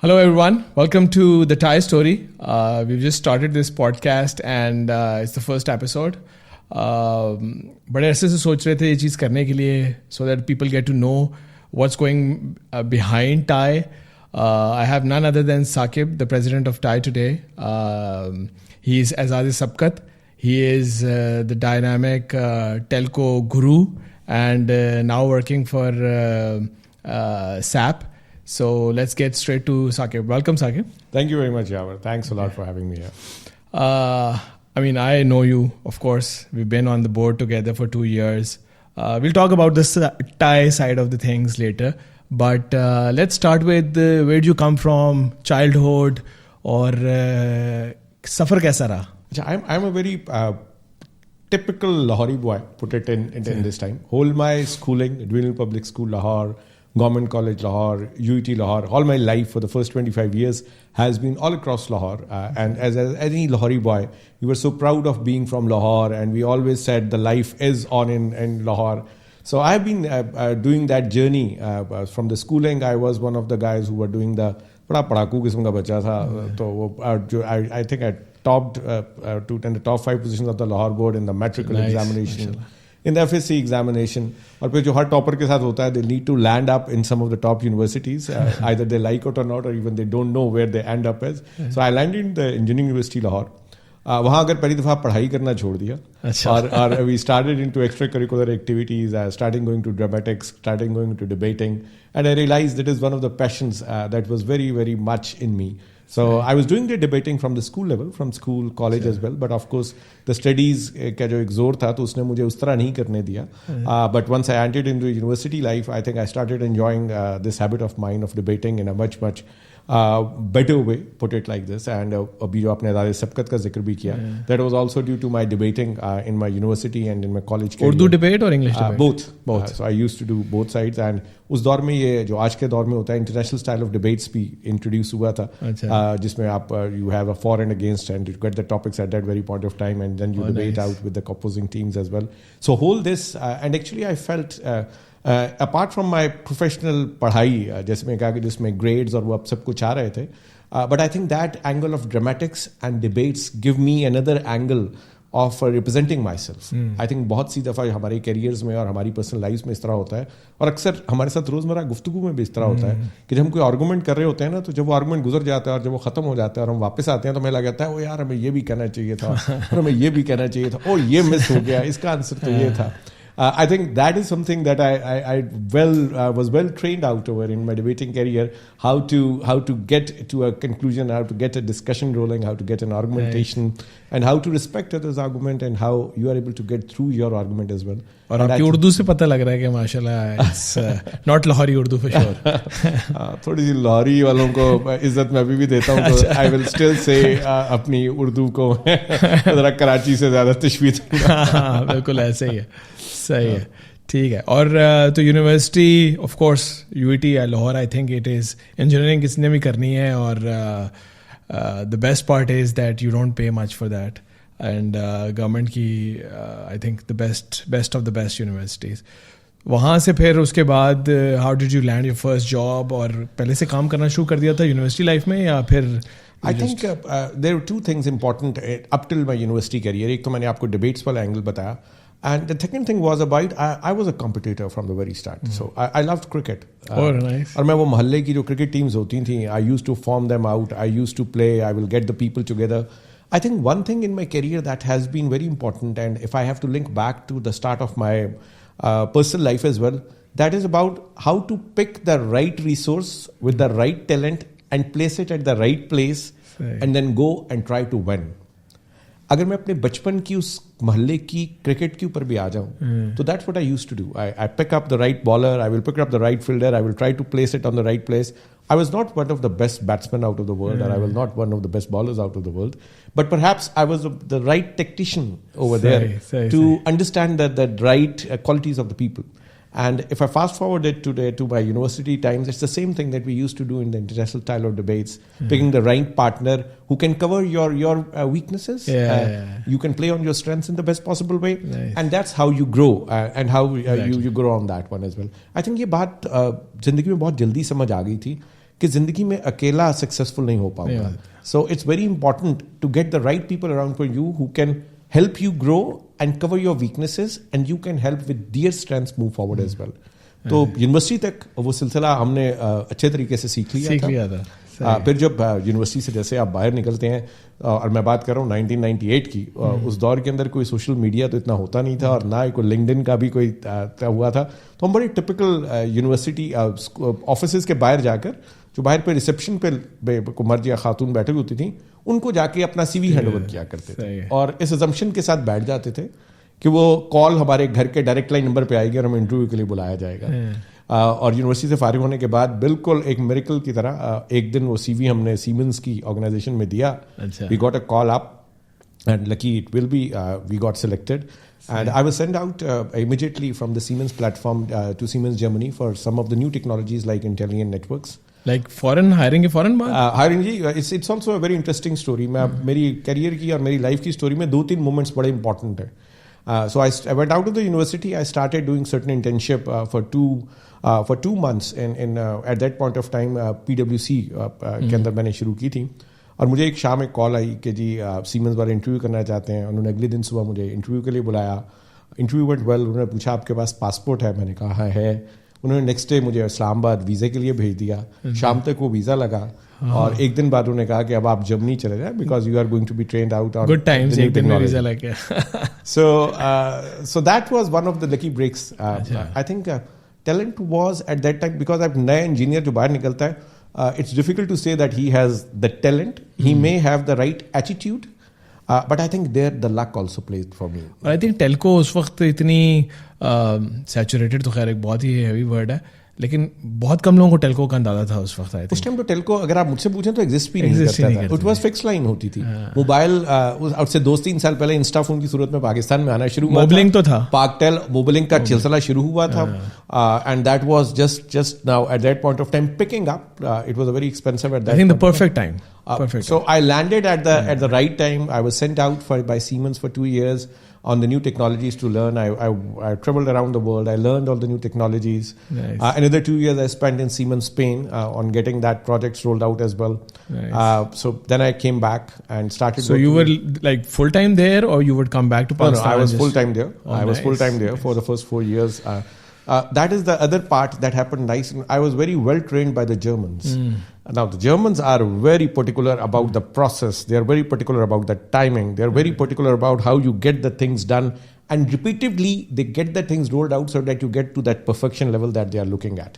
Hello, everyone. Welcome to The Thai Story. We've just started this podcast and it's the first episode. बड़े ऐसे से सोच रहे थे ये चीज़ करने के लिए so that people get to know what's going behind Thai. I have none other than Saqib, the president of Thai today. He's Azadi Sabkat. He is the dynamic telco guru and now working for SAP. So let's get straight to Saqib. Welcome, Saqib. Thank you very much, Yawar. Thanks a lot for having me here. I know you, of course. We've been on the board together for 2 years. We'll talk about the Thai side of the things later. But let's start with where did you come from, childhood, or safar kaisa raha? I'm a very typical Lahori boy, put it in this time. Whole my schooling, Dwinal Public School, Lahore, Government College, Lahore, UET, Lahore, all my life for the first 25 years has been all across Lahore. And as any Lahori boy, we were so proud of being from Lahore, and we always said the life is on in Lahore. So I've been doing that journey from the schooling. I was one of the guys who were doing the पढ़ाकू किस्म का बच्चा था. तो वो I think I topped to in the top 5 positions of the Lahore board in the matrical examination. In the FSC examination, और फिर जो हर topper के साथ होता है, they need to land up in some of the top universities. Either they like it or not, or even they don't know where they end up as. So I landed in the Engineering University Lahore. वहाँ अगर पहली दफ़ा पढ़ाई करना छोड़ दिया, और we started into extracurricular activities, starting going to dramatics, starting going to debating, and I realized that is one of the passions that was very, very much in me. So I was doing the debating from the school level, from school, college as well. But of course, the studies का जो एक जोर था, तो उसने मुझे उस तरह नहीं करने दिया. But once I entered into university life, I think I started enjoying this habit of mine of debating in a much better way, put it like this. And अभी जो आपने आज़ाद सबकत का जिक्र भी किया, that was also due to my debating in my university and in my college career. Urdu debate or English debate? Both. So I used to do both sides. And उस दौर में ये जो आज के दौर में होता है, international style of debates भी introduce हुआ था, जिसमें आप you have a for and against, and you get the topics at that very point of time, and then you debate out with the opposing teams as well. So whole this, and actually I felt apart from my professional पढ़ाई, जैसे मैं कहा कि जिसमें grades और वो अब सब कुछ आ रहे थे, but I think that angle of dramatics and debates give me another angle of representing myself. I think बहुत सी दफ़ा हमारे कैरियर्स में और हमारी पर्सनल लाइफ में इस तरह होता है, और अक्सर हमारे साथ रोज़मर्रा गुफ्तगू में भी इस तरह होता है कि जब हम कोई आर्गूमेंट कर रहे होते हैं ना, तो जब वो आर्गूमेंट गुजर जाता है और जब वो ख़त्म हो जाता है और हम वापस आते हैं, तो हमें लग जाता है, ओ यार हमें ये भी कहना चाहिए था, और हमें ये भी कहना चाहिए था, ओ ये मिस हो गया, इसका आंसर तो ये था. I think that is something that I was well trained out over in my debating career, how to get to a conclusion, how to get a discussion rolling, how to get an argumentation, and how to respect others' argument, and how you are able to get through your argument as well. और आपकी उर्दू से पता लग रहा है कि माशाल्लाह it's not Lahori Urdu for sure. थोड़ी सी लाहौरी वालों को इज्जत मैं अभी भी देता हूँ, तो I will still say अपनी उर्दू को ज़रा कराची से ज़्यादा तशबीह दूंगा. बिल्कुल ऐसे ही है. सही है, ठीक है. और तो university of course UET Lahore, I think it is engineering किसने भी करनी है, और the best part is that you don't pay much for that, and government की I think the best of the best universities. वहाँ से फिर उसके बाद how did you land your first job, और पहले से काम करना शुरू कर दिया था यूनिवर्सिटी लाइफ में, या फिर? I think there are two things important up till my university career. एक तो मैंने आपको debates वाला angle बताया, and the second thing was about I was a competitor from the very start. So I loved cricket. Oh, nice. और मैं वो मोहल्ले की जो cricket teams होती थी, I used to form them out. I used to play. I will get the people together. I think one thing in my career that has been very important, and if I have to link back to the start of my personal life as well, that is about how to pick the right resource with the right talent and place it at the right place, and then go and try to win. अगर मैं अपने बचपन की उस महल्ले की cricket के ऊपर भी आ जाऊं, तो that's what I used to do. I pick up the right bowler, I will pick up the right fielder, I will try to place it on the right place. I was not one of the best batsmen out of the world, or I was not one of the best bowlers out of the world, but perhaps I was the right tactician over there to understand the right qualities of the people. And if I fast forward it today to my university times, it's the same thing that we used to do in the international style of debates, picking the right partner who can cover your weaknesses. You can play on your strengths in the best possible way. Nice. And that's how you grow and how you grow on that one as well. I think ये बात जिंदगी में बहुत जल्दी समझ आ गई थी कि जिंदगी में अकेला सक्सेसफुल नहीं हो पाऊंगा. So it's very important to get the right people around for you who can help you grow and cover your weaknesses, and you can help with their strengths move forward as well. तो university तक वो सिलसिला हमने अच्छे तरीके से सीख लिया था. फिर जब यूनिवर्सिटी से जैसे आप बाहर निकलते हैं, और मैं बात कर रहा हूँ 1998 की, उस दौर के अंदर कोई सोशल मीडिया तो इतना होता नहीं था, और ना ही कोई लिंक्डइन का भी कोई हुआ था. तो हम बड़ी टिपिकल यूनिवर्सिटी ऑफिस के बाहर जाकर, जो बाहर पे रिसेप्शन पे को मर्द या खातून बैठे होती थी, उनको जाके अपना CV हैंडओवर किया करते थे, और इस अजम्पशन के साथ बैठ जाते थे कि वो कॉल हमारे घर के डायरेक्ट लाइन नंबर पे आएगी और हमें इंटरव्यू के लिए बुलाया जाएगा. और यूनिवर्सिटी से फारिग होने के बाद बिल्कुल एक मिरेकल की तरह एक दिन वो CV हमने सीमेंस की ऑर्गेनाइजेशन में दिया. We got a call up and lucky it will be we got selected, and I was sent out immediately from the Siemens platform to Siemens Germany for some of the new technologies like Intelligent Networks. Like foreign hiring के foreign बात? Hiring जी, it's also a very interesting story. मैं मेरी career की और मेरी life की story में 2-3 मोमेंट्स बड़े इंपॉर्टेंट हैं. So I went out to the university. I started doing certain internship for 2 months in at that point of time PwC के अंदर मैंने शुरू की थी. और मुझे एक शाम एक कॉल आई कि जी सीमेंस वाले इंटरव्यू करना चाहते हैं. उन्होंने अगले दिन सुबह मुझे इंटरव्यू के लिए बुलाया. Interview went well. उन्होंने पूछा आपके पास पासपोर्ट है? मैंने कहा हाँ है. उन्होंने नेक्स्ट डे मुझे इस्लामाबाद वीज़े के लिए भेज दिया. शाम तक वो वीज़ा लगा, और एक दिन बाद उन्होंने कहा कि अब आप जर्मनी चले जाए because you are going to be trained out on good times. एक दिन में वीज़ा लगा. So that was one of the lucky breaks. I think talent was at that time, because अब नया इंजीनियर जो बाहर निकलता है, it's difficult to say that he has the talent. He may have the right attitude, but I think there the luck also played for me. और I think telco उस वक्त इतनी saturated, तो खैर एक बहुत ही heavy word है, लेकिन बहुत कम लोगों को टेलको का अंदाजा था उस वक्त. उस टाइम तो टेलको अगर आप मुझसे पूछें तो एग्जिस्ट भी नहीं करता था. इट वाज फिक्स लाइन होती थी. मोबाइल आज से 2-3 साल पहले इंस्टा फोन की सूरत में पाकिस्तान में आना शुरू हुआ. मोबलिंग तो था, पाकटेल मोबलिंग का सिलसिला शुरू हुआ था, and that was just now at that point of time picking up. It was a very expensive at that. I think the perfect time. So I landed at the right time. I was sent out by Siemens for 2 years on the new technologies to learn. I traveled around the world. I learned all the new technologies. Nice. Another 2 years I spent in Siemens Spain on getting that projects rolled out as well. Nice. So then I came back and started. So you were like full time there, or you would come back to Pakistan? No, I was full time there. I was full time there for the first 4 years. That is the other part that happened nice. I was very well trained by the Germans. Now the Germans are very particular about the process. They are very particular about the timing. They are very particular about how you get the things done, and repeatedly they get the things rolled out so that you get to that perfection level that they are looking at.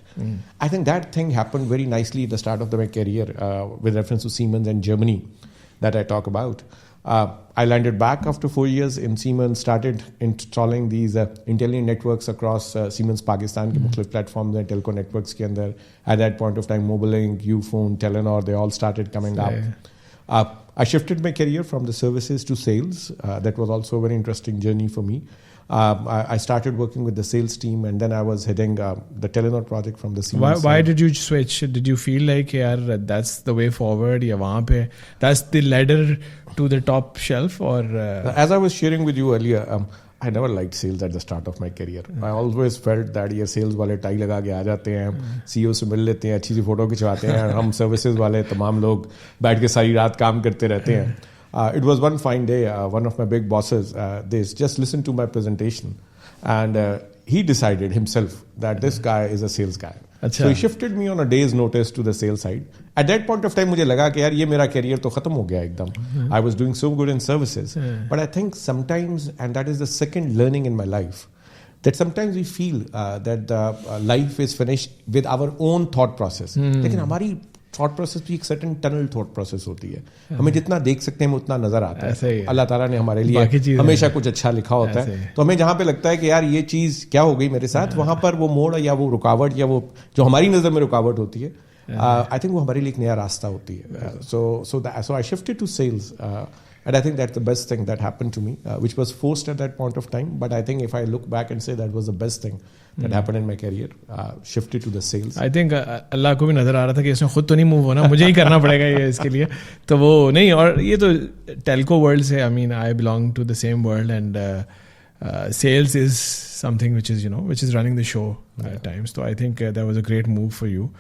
I think that thing happened very nicely at the start of my career with reference to Siemens and Germany that I talk about. I landed back after 4 years in Siemens, started installing these intelligent networks across Siemens Pakistan के मुख्तलिफ platforms हैं telco networks के अंदर. At that point of time, Mobilink, Ufone, Telenor, they all started coming up. I shifted my career from the services to sales. That was also a very interesting journey for me. I started working with the sales team, and then I was heading the Telenor project from the Siemens. Why did you switch? Did you feel like yaar, that's the way forward? या वहाँ पे that's the ladder to the top shelf, or? As I was sharing with you earlier, I never liked sales at the start of my career. I always felt that ये sales वाले tie लगा के आ जाते हैं, CEO से मिल लेते हैं, अच्छी सी फोटो खिंचवाते हैं, हम सर्विसेज वाले तमाम लोग बैठ के सारी रात काम करते रहते हैं. It was one fine day, one of my big bosses, they just listened to my presentation, and he decided himself that this guy is a sales guy. So he shifted me on a day's notice to the sales side. At that point of time मुझे लगा कि यार ये मेरा career तो खत्म हो गया एकदम. I was doing so good in services. But I think sometimes, and that is the second learning in my life, that sometimes we feel that the life is finished with our own thought process. लेकिन हमारी thought process भी एक certain tunnel thought process होती है. हमें जितना देख सकते हैं उतना नजर आता है. अल्लाह ताला ने हमारे लिए हमेशा कुछ अच्छा लिखा होता है. तो हमें जहां पे लगता है कि यार ये चीज क्या हो गई मेरे साथ, वहां पर वो मोड़ या वो रुकावट या वो जो हमारी नजर में रुकावट होती है, आई थिंक वो हमारे लिए एक नया रास्ता होती है. So I shifted to sales. And I think that's the best thing that happened to me, which was forced at that point of time. But I think if I look back and say that was the best thing that happened in my career, shifted to the sales. I think अल्लाह को भी नज़र आ रहा था कि इसमें खुद तो नहीं मूव होना, मुझे ही करना पड़ेगा ये इसके लिए. तो वो नहीं, और ये तो telco world से, I mean I belong to the same world, and sales is something which is which is running the show at times. So I think that was a great move for you.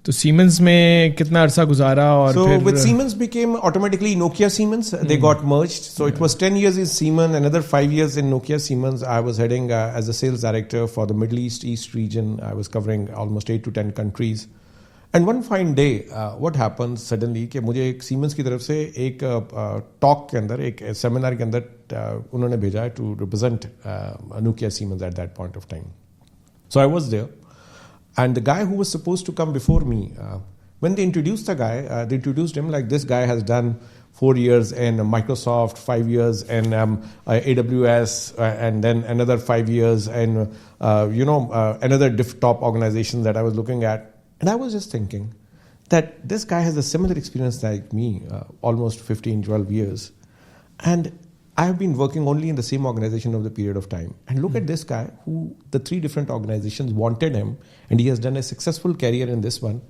तो Siemens में कितना अरसा गुजारा और So फिर with Siemens became automatically Nokia Siemens. They got merged. So it was 10 years in Siemens, another 5 years in Nokia Siemens. I was heading as a sales director for the Middle East region. I was covering almost 8 to 10 countries. And one fine day, what happened suddenly कि मुझे एक Siemens की तरफ से एक talk के अंदर, एक seminar के अंदर उन्होंने भेजा है to represent Nokia Siemens at that point of time. So I was there. And the guy who was supposed to come before me, when they introduced the guy, they introduced him like this guy has done 4 years in Microsoft, 5 years in AWS, and then another 5 years in, another top organization that I was looking at. And I was just thinking that this guy has a similar experience like me, almost 15, 12 years. And I have been working only in the same organization over the period of time. And look at this guy who the 3 different organizations wanted him and he has done a successful career in this one.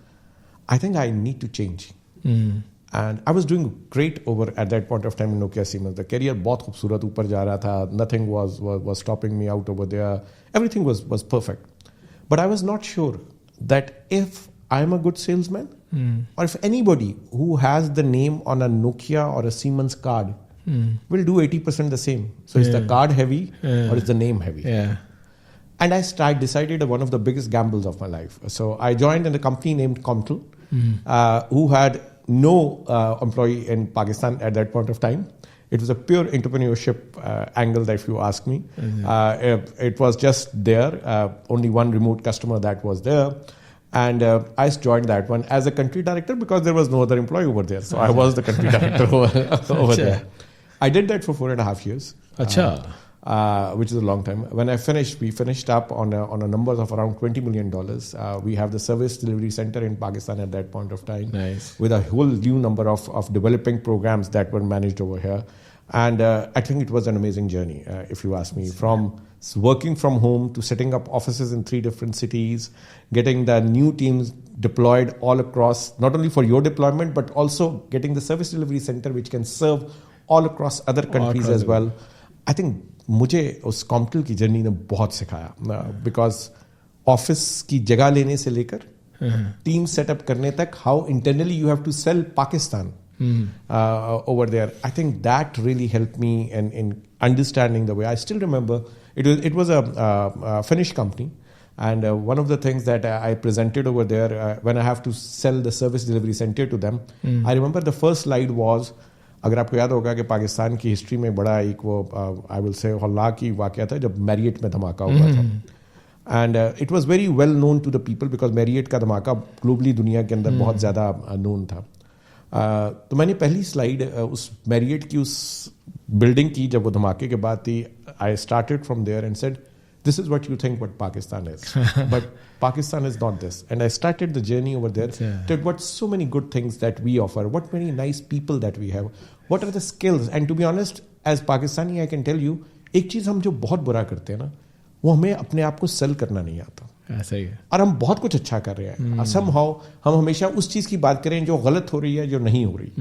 I think I need to change. And I was doing great over at that point of time in Nokia Siemens. The career बहुत खूबसूरत ऊपर जा रहा था. Nothing was stopping me out over there. Everything was perfect. But I was not sure that if I'm a good salesman or if anybody who has the name on a Nokia or a Siemens card will do 80% the same. So is the card heavy or is the name heavy? Yeah. And I decided one of the biggest gambles of my life. So I joined in a company named Comtel, who had no employee in Pakistan at that point of time. It was a pure entrepreneurship angle, that if you ask me. It was just there, only one remote customer that was there. And I joined that one as a country director because there was no other employee over there. So I was the country director over there. I did that for 4.5 years. Which is a long time. When I finished, we finished up on a numbers of around $20 million. We have the service delivery center in Pakistan at that point of time. Nice. With a whole new number of developing programs that were managed over here. And I think it was an amazing journey, if you ask me, from working from home to setting up offices in 3 different cities, getting the new teams deployed all across, not only for your deployment, but also getting the service delivery center which can serve all across other countries as well. I think मुझे उस कॉम्पटल की journey ने बहुत सिखाया, because office की जगह लेने से लेकर टीम सेटअप करने तक, how internally you have to sell Pakistan over there. I think that really helped me in understanding the way. I still remember it was a Finnish company, and one of the things that I presented over there when I have to sell the service delivery center to them, I remember the first slide was, अगर आपको याद होगा कि पाकिस्तान की history में बड़ा एक वो आई विल से हल्ला की वाकया था जब मैरियट में धमाका हुआ था. And it was very well known to the people because Marriott का धमाका ग्लोबली दुनिया के अंदर बहुत ज़्यादा नोन था. तो मैंने पहली स्लाइड उस मैरियट की उस बिल्डिंग की जब वो धमाके के बाद थी. I started from there and said this is what you think what Pakistan is. But Pakistan is not this. And I started the journey over there. That what so many good things that we offer, what many nice people that we have, what are the skills. And to be honest, as Pakistani, I can tell you, एक चीज़ हम जो बहुत बुरा करते हैं ना, वो हमें अपने आप को सेल करना नहीं आता. ऐसा ही है. और हम बहुत कुछ अच्छा कर रहे हैं. Somehow हम हमेशा उस चीज़ की बात करें जो गलत हो रही है, जो नहीं हो रही.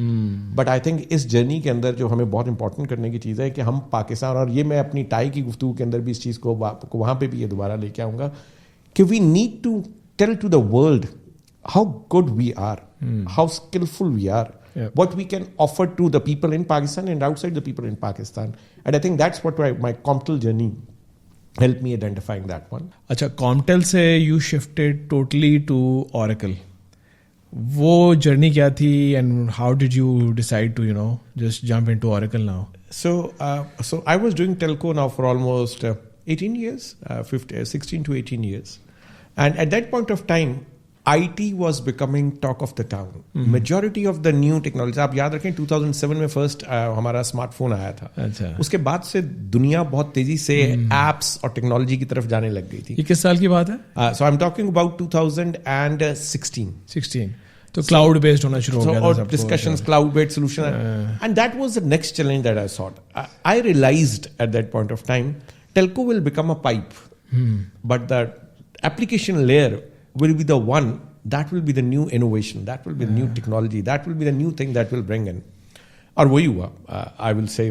बट आई थिंक इस जर्नी के अंदर जो हमें बहुत इंपॉर्टेंट करने की चीज़ है कि हम पाकिस्तान, और ये मैं अपनी टाई की गुफ्तगू के अंदर भी इस चीज़ को वहाँ पे भी ये दोबारा लेके आऊँगा कि we need to tell to the world how good we are, how skilful we are, what we can offer to the people in Pakistan and outside the people in Pakistan. And I think that's what my Comtel journey helped me identifying that one. अच्छा, Comtel से you shifted totally to Oracle. वो journey क्या थी and how did you decide to just jump into Oracle now? So I was doing telco now for almost 18 years, 16 to 18 years. And at that point of time, IT was becoming talk of the town. Majority of the new technology, आप याद रखें 2007 में first हमारा smartphone आया था. अच्छा. उसके बाद से दुनिया बहुत तेजी से एप्स और टेक्नोलॉजी की तरफ जाने लग गई थी. ये किस साल की बात है? So I'm talking about 2016. 16. तो क्लाउड बेस्ड होना शुरू हो गया था. और discussions cloud based solution, and that was the next challenge that I sought. I realised at that point of time telco will become a pipe, but the application layer will be the one that will be the new innovation, that will be the new technology, that will be the new thing that will bring in. और वही हुआ. I will say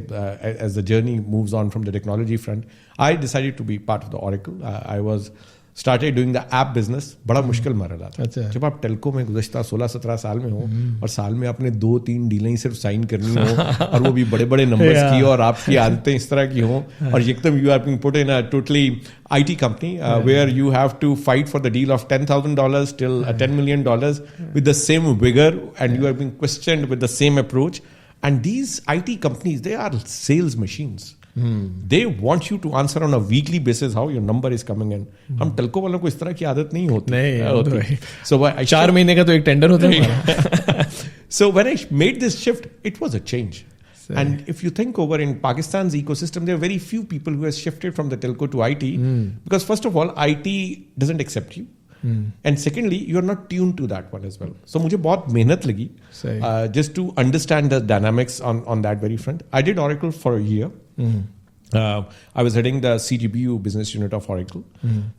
as the journey moves on from the technology front, I decided to be part of the Oracle. I was started doing the app business. बड़ा मुश्किल मरला था. अच्छा. जब आप टेलको में गुज़श्ता 16-17 साल में हो और साल में आपने 2-3 डीलें ही सिर्फ साइन करनी हो और वो भी बड़े बड़े नंबर्स की और आपकी आदतें इस तरह की हो और एकदम you are being put in a totally IT company where you have to fight for the deal of $10,000 till $10 million with the same vigor and you are being questioned with the same approach. And these IT companies, they are sales machines. They want you to answer on a weekly basis how your number is coming in. हम Telco वालों को इस तरह की आदत नहीं होती. So 4 महीने का तो एक टेंडर होता है. So when I made this shift, it was a change. And if you think over in Pakistan's ecosystem, there are very few people who have shifted from the telco to IT because first of all, IT doesn't accept you. And secondly, you are not tuned to that one as well. So मुझे बहुत मेहनत लगी just to understand the dynamics on that very front. I did Oracle for a year. I was heading the CGBU business unit of Oracle.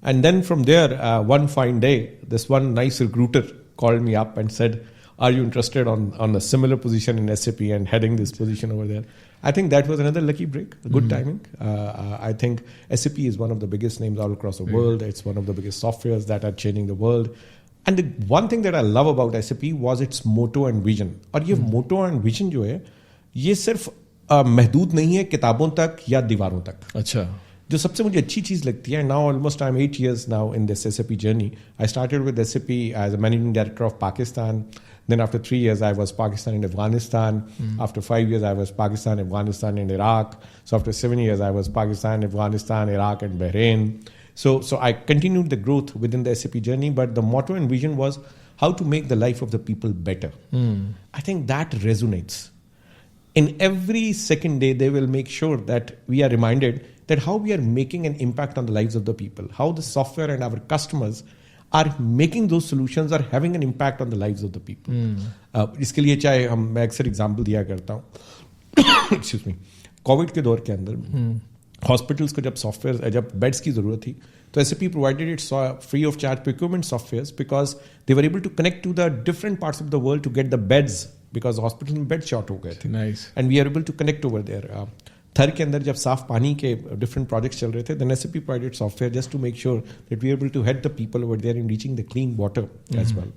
And then from there, one fine day, this one nice recruiter called me up and said, are you interested on a similar position in SAP and heading this position over there? I think that was another lucky break, good timing. I think SAP is one of the biggest names all across the world. It's one of the biggest softwares that are changing the world. And the one thing that I love about SAP was its motto and vision. और ये motto and vision जो है, ये सिर्फ महदूद नहीं है किताबों तक या दीवारों तक. अच्छा. जो सबसे मुझे अच्छी चीज़ लगती है, now almost I'm 8 years now in this SAP journey. I started with SAP as a managing director of Pakistan. Then after 3 years, I was Pakistan and Afghanistan. After 5 years, I was Pakistan, Afghanistan and Iraq. So after 7 years, I was Pakistan, Afghanistan, Iraq and Bahrain. So I continued the growth within the SAP journey, but the motto and vision was how to make the life of the people better. I think that resonates. In every second day, they will make sure that we are reminded that how we are making an impact on the lives of the people, how the software and our customers are making those solutions are having an impact on the lives of the people. इसके लिए चाहे मैं अक्सर example दिया करता हूँ. Excuse me, Covid के दौर के अंदर हॉस्पिटल्स को जब बेड्स की जरूरत थी तो SAP provided its free of charge procurement softwares because they were able to connect to the different parts of the world to get the beds because hospital में bed short हो गए थे. Nice. And we are able to connect over there. थर के अंदर जब साफ पानी के different projects चल रहे थे, then SAP provided software just to make sure that we are able to help the people over there in reaching the clean water as well.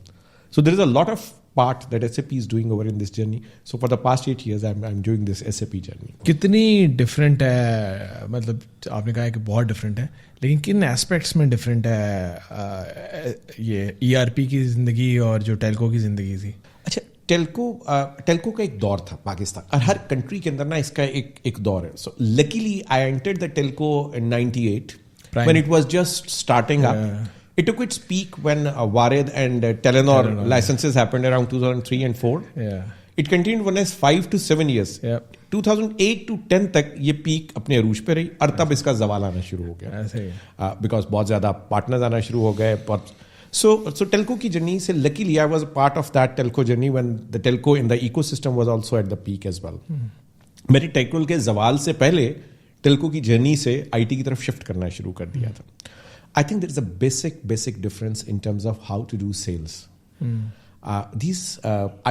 So there is a lot of part that SAP is doing over in this journey. So for the past 8 years, I'm doing this SAP journey. कितनी different है, मतलब आपने कहा है कि बहुत different है, लेकिन किन aspects में different है ये ERP की जिंदगी और जो टेलको की जिंदगी थी? अच्छा, टेलको का एक दौर था पाकिस्तान और हर कंट्री के अंदर ना इसका एक दौर है. So luckily I entered the Telco in 98 when it was just starting up. It took its peak when Warid and Telenor licenses happened around 2003 and 4. Yeah. It continued for next 5 to 7 years. Yep. 2008 to 10 तक ये peak अपने अरूज पे रही और तब इसका जवाल आना शुरू हो गया. बिकॉज बहुत ज़्यादा पार्टनर्स आना शुरू हो गए. So telco की जर्नी से luckily I was a part of that telco journey when the telco in the ecosystem was also at the peak as well. मैंने टेलको के जवाल से पहले टेलको की जर्नी से IT की तरफ शिफ्ट करना शुरू कर दिया था. I think there is a basic difference in terms of how to do sales. These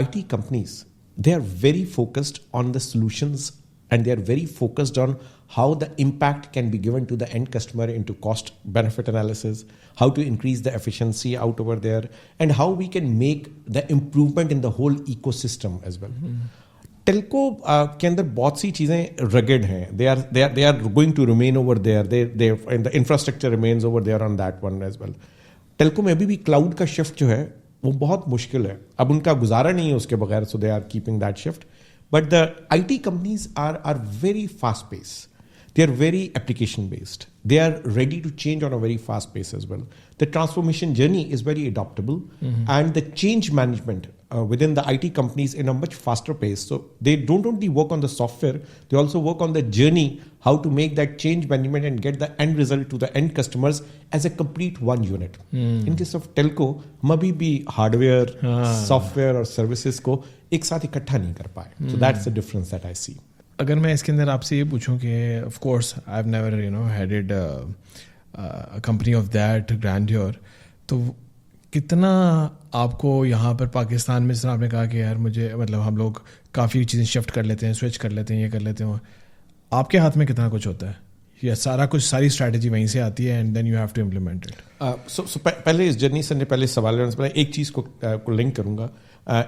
IT companies, they are very focused on the solutions and they are very focused on how the impact can be given to the end customer into cost benefit analysis, how to increase the efficiency out over there, and how we can make the improvement in the whole ecosystem as well. Telco के अंदर बहुत सी चीज़ें rugged हैं. they are going to remain over there. they and the infrastructure remains over there on that one as well. Telco में अभी भी cloud का shift जो है वो बहुत मुश्किल है. अब उनका गुजारा नहीं है उसके बगैर. So they are keeping that shift. But the IT companies are very fast paced. They are very application based. They are ready to change on a very fast pace as well. The transformation journey is very adaptable and the change management within the IT companies in a much faster pace. So they don't only work on the software, they also work on the journey, how to make that change management and get the end result to the end customers as a complete one unit. In case of telco, हम अभी भी hardware, software और services को एक साथ इकट्ठा नहीं कर पाए. So that's the difference that I see. अगर मैं इसके अंदर आपसे ये पूछूं कि of course I have never headed a company of that grandeur, तो कितना आपको यहाँ पर पाकिस्तान में, जिस तरह आपने कहा कि यार मुझे मतलब हम लोग काफ़ी चीज़ें शिफ्ट कर लेते हैं, स्विच कर लेते हैं, ये कर लेते हैं, आपके हाथ में कितना कुछ होता है या सारा कुछ, सारी स्ट्रैटेजी वहीं से आती है and then you have to implement it? So पहले इस जर्नी से पहले सवाल एक चीज़ को लिंक करूंगा.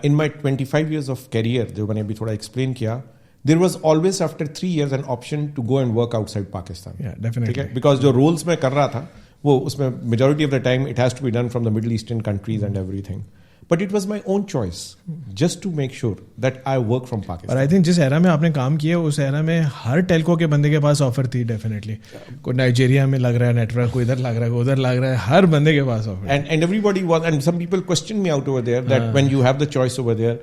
In my 25 years of career, जो मैंने अभी थोड़ा एक्सप्लेन किया, there was always after 3 years an option to go and work outside Pakistan. ठीक है, बिकॉज जो रोल्स मैं कर रहा था वो उसमें majority of the time it has to be done from the middle eastern countries and everything. But it was my own choice, just to make sure that I work from Pakistan. और I think जिस era में आपने काम किया उस era में हर Telco के बंदे के पास ऑफर थी डेफिनेटली. कोई नाइजीरिया में लग रहा है नेटवर्क, कोई इधर लग रहा है, कोई उधर लग रहा है, हर बंदे के पास offer. And everybody was, and some people questioned me out over there that when you have the choice over there.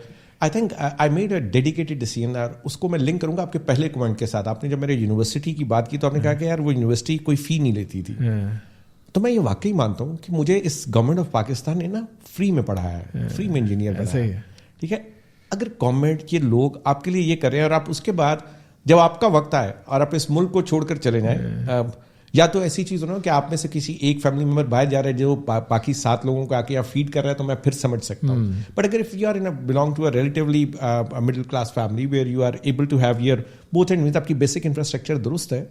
I think I made a dedicated decision. और उसको मैं लिंक करूंगा आपके पहले कमेंट के साथ. आपने जब मेरे यूनिवर्सिटी की बात की तो आपने कहा कि यार वो यूनिवर्सिटी कोई फी नहीं लेती थी. तो मैं ये वाकई मानता हूँ कि मुझे इस गवर्नमेंट ऑफ पाकिस्तान ने ना फ्री में पढ़ाया है, फ्री में इंजीनियर बनाया है. ठीक है, अगर गवर्नमेंट के लोग आपके लिए ये कर रहे हैं और आप उसके बाद जब आपका वक्त आए और आप इस मुल्क को छोड़कर चले जाएं, या तो ऐसी चीज़ हो ना कि आप में से किसी एक फैमिली मेंबर बाहर जा रहा है जो बाकी 7 लोगों को आके आप फीड कर रहा है, तो मैं फिर समझ सकता हूँ. बट अगर if you are belong to a relatively middle class family where you are able to have your both end, means आपकी बेसिक इंफ्रास्ट्रक्चर दुरुस्त है,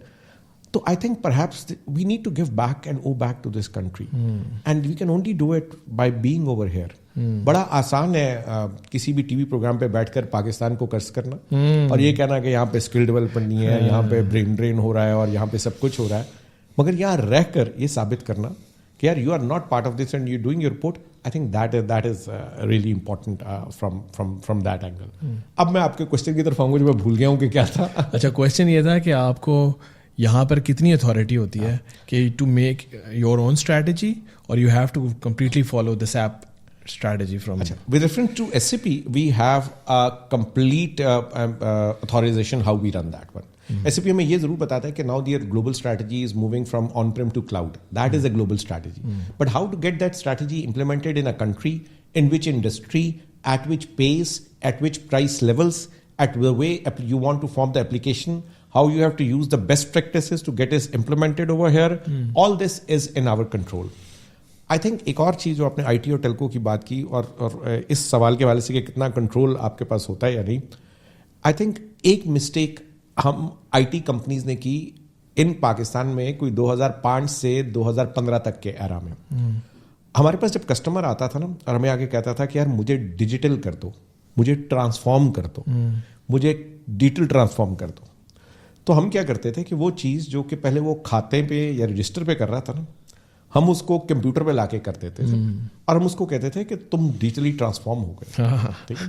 तो I think perhaps we need to give back and owe back to this country. And we can only do it by being over here. बड़ा आसान है किसी भी TV programme पे बैठकर पाकिस्तान को कर्ज करना और ये कहना कि यहाँ पे स्किल डेवलपमेंट नहीं है, यहाँ पे ब्रेन ड्रेन हो रहा है और यहाँ पे सब कुछ हो रहा है, मगर यहाँ रहकर ये साबित करना कि यार you are not part of this and you doing your report. I think that is really important from that angle. अब मैं आपके क्वेश्चन की तरफ आऊंगा जो मैं भूल गया हूँ कि क्या था. अच्छा, क्वेश्चन ये था कि आपको यहाँ पर कितनी अथॉरिटी होती है कि to make your own strategy और you have to completely follow the SAP strategy from? With reference to SAP, we have a complete authorization how we run that one. SAP हमें ये जरूर बताता है कि now their global strategy is moving from on-prem to cloud. That is a global strategy. But how to get that strategy implemented in a country, in which industry, at which pace, at which price levels, at the way you want to form the application, how you have to use the best practices to get it implemented over here, all this is in our control. I think एक और चीज़ जो आपने IT और Telco की बात की और इस सवाल के वाले से कि कितना कंट्रोल आपके पास होता है या नहीं, आई थिंक एक मिस्टेक हम IT कंपनीज ने की इन पाकिस्तान में कोई 2005 से 2015 तक के एरा में. हमारे पास जब कस्टमर आता था ना और हमें आके कहता था कि यार मुझे डिजिटल कर दो, मुझे ट्रांसफॉर्म कर दो, मुझे डिजिटल ट्रांसफॉर्म कर दो, तो हम क्या करते थे कि वो चीज़ जो कि पहले वो खाते पे या रजिस्टर पे कर रहा था ना, हम उसको कंप्यूटर पे लाके कर देते थे और हम उसको कहते थे कि तुम डिजिटली ट्रांसफॉर्म हो गए. ठीक है,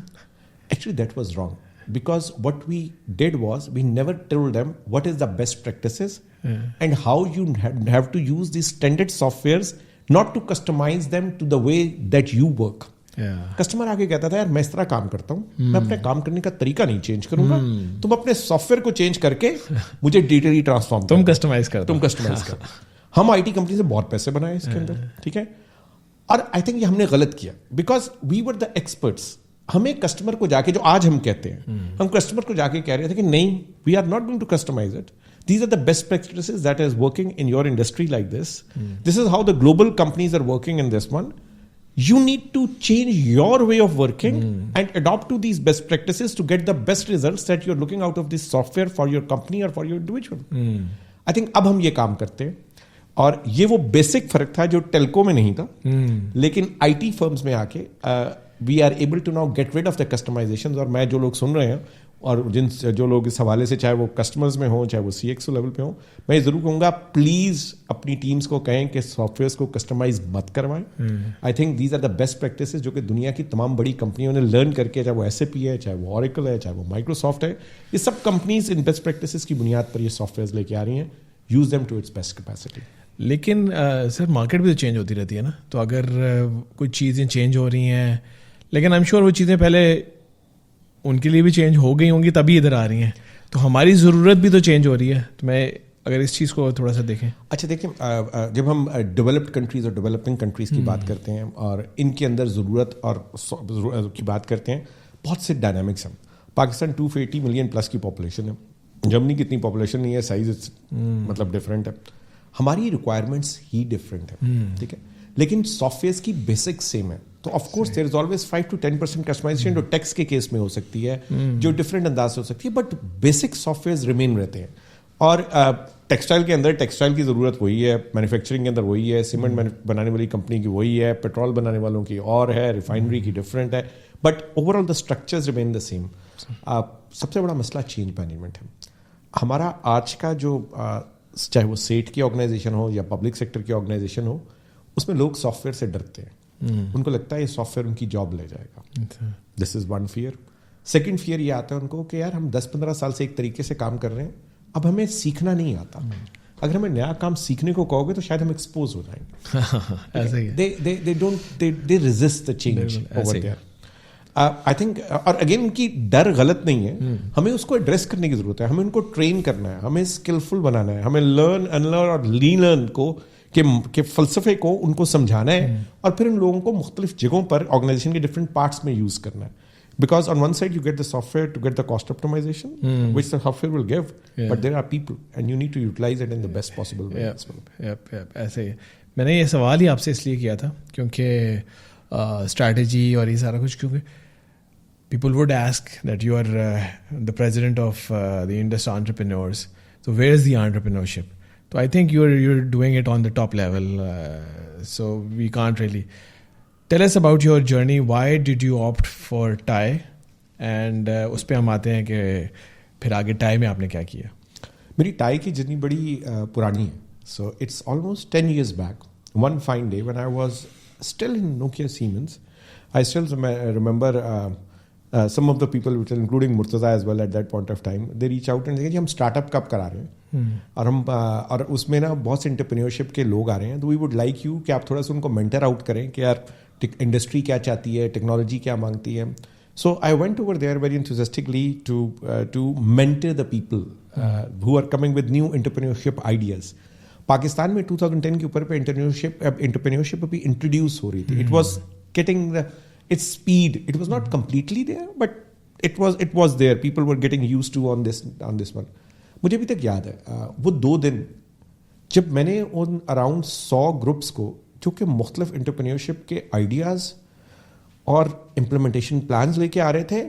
actually that was wrong, because what we did was we never told them what is the best practices and how you have to use this standard softwares, not to customize them to the way that you work. Customer आके कहता था यार मैं इस तरह काम करता हूँ, मैं अपने काम करने का तरीका नहीं चेंज करूंगा, तुम अपने सॉफ्टवेयर को चेंज करके मुझे डिजिटली ट्रांसफॉर्म, तुम कस्टमाइज कर. हम IT कंपनी से बहुत पैसे बनाए इसके अंदर. ठीक है, और आई थिंक ये हमने गलत किया because we were the experts. हमें कस्टमर को जाके, जो आज हम कहते हैं, हम कस्टमर को जाके कह रहे थे कि नहीं, we are not going to customize it. These are the best practices that is working in your industry like this. This is how the global companies are working in this one. You need to change your way of working and adopt to these best practices to get the best results that you're looking out of this software for your company or for your individual. I think अब हम ये काम करते हैं और ये वो basic फर्क था जो टेलको में नहीं था, लेकिन IT फर्म्स में आके we are able to now get rid of the customization. और मैं जो लोग सुन रहे हैं और जो लोग इस हवाले से, चाहे वो कस्टमर्स में हो चाहे वो CXO लेवल पे हो, मैं ये जरूर कहूँगा प्लीज़ अपनी टीम्स को कहें कि सॉफ्टवेयर्स को कस्टमाइज मत करवाएं. I think these are the best practices जो कि दुनिया की तमाम बड़ी कंपनियों ने लर्न करके, चाहे वो SAP है, चाहे वो Oracle है, चाहे वो माइक्रोसॉफ्ट है, ये सब कंपनीज इन बेस्ट प्रैक्टिसेस की बुनियाद पर ये सॉफ्टवेयर लेके आ रही हैं. Use them to its best capacity. लेकिन सर मार्केट भी तो चेंज होती रहती है ना, तो अगर कुछ चीज़ें चेंज हो रही हैं, लेकिन आई एम श्योर वो चीज़ें पहले उनके लिए भी चेंज हो गई होंगी तभी इधर आ रही हैं, तो हमारी ज़रूरत भी तो चेंज हो रही है. तो मैं अगर इस चीज़ को थोड़ा सा देखें. अच्छा देखिए, जब हम डेवलप्ड कंट्रीज़ और डेवलपिंग कंट्रीज़ की बात करते हैं और इनके अंदर ज़रूरत और की बात करते हैं, बहुत से डायनामिक्स हैं. पाकिस्तान 280 मिलियन प्लस की पॉपुलेशन है, जर्मनी की इतनी पॉपुलेशन नहीं है, साइज मतलब डिफरेंट है, हमारी रिक्वायरमेंट्स ही डिफरेंट है. ठीक है, लेकिन सॉफ्टवेयर की बेसिक सेम है. तो of course there is always 5 to 10% customization जो टेक्स्ट के केस में हो सकती है, जो डिफरेंट अंदाज से हो सकती है, बट बेसिक सॉफ्टवेयर रिमेन रहते हैं. और टेक्सटाइल के अंदर टेक्सटाइल की ज़रूरत वही है, मैन्युफैक्चरिंग के अंदर वही है, सीमेंट बनाने वाली कंपनी की वही है, पेट्रोल बनाने वालों की और है, रिफाइनरी की डिफरेंट है, but overall the structures remain the same. सबसे बड़ा मसला चेंज मैनेजमेंट है. हमारा आज का जो चाहे वो स्टेट की ऑर्गेनाइजेशन हो या पब्लिक सेक्टर की ऑर्गेनाइजेशन हो, उसमें लोग सॉफ्टवेयर से डरते हैं. उनको लगता है ये सॉफ्टवेयर उनकी जॉब ले जाएगा. This is one fear. Second fear ये आता है उनको कि यार हम 10-15 साल से एक तरीके से काम कर रहे हैं, अब हमें सीखना नहीं आता. अगर हमें नया काम सीखने को कहोगे तो शायद हम एक्सपोज हो जाएंगे. ऐसे ही they resist the change over there. I think, और अगेन उनकी डर गलत नहीं है, हमें उसको एड्रेस करने की जरूरत है. हमें उनको ट्रेन करना है, हमें स्किलफुल बनाना है, हमें लर्न अनलर्न और रीलर्न को के फलसफे को उनको समझाना है, और फिर उन लोगों को मुख्तलिफ जगहों पर ऑर्गेनाइजेशन के डिफरेंट पार्ट्स में यूज करना है. Because on one side you get the software to get the cost optimization, which the software will give, but there are people and you need to utilize it in the best possible way as well. Yep. ऐसे ही मैंने ये सवाल ही आपसे इसलिए किया था क्योंकि strategy और ये सारा कुछ, क्योंकि people would ask that you are the president of the Indus entrepreneurs, so where is the entrepreneurship? So I think you're doing it on the top level, so we can't really. Tell us about your journey. Why did you opt for TiE? And उस पे हम आते हैं कि फिर आगे TiE में आपने क्या किया. मेरी TiE की जर्नी बड़ी पुरानी है. So it's almost 10 years back. One fine day when I was still in Nokia Siemens, I still remember some of the people, including Murtaza as well at that point of time, they reach out and say कि हम startup कब करा रहे हैं, और उसमें ना बहुत से एंटरप्रेन्योरशिप के लोग आ रहे हैं, तो वी वुड लाइक यू कि आप थोड़ा सा उनको मेंटर आउट करें कि यार इंडस्ट्री क्या चाहती है, टेक्नोलॉजी क्या मांगती है. So I went over there very enthusiastically to mentor the people who are coming with new entrepreneurship ideas. Pakistan में 2010 के ऊपर पे एंटरप्रेन्योरशिप अभी इंट्रोड्यूस हो रही थी. It was getting its speed. It was not completely there, but it was there. People were getting used to on this one. मुझे अभी तक याद है वो 2 दिन जब मैंने उन अराउंड 100 ग्रुप्स को जो कि मुख्तलिफ एंटरप्रेन्योरशिप के आइडियाज और इम्प्लीमेंटेशन प्लान्स लेके आ रहे थे,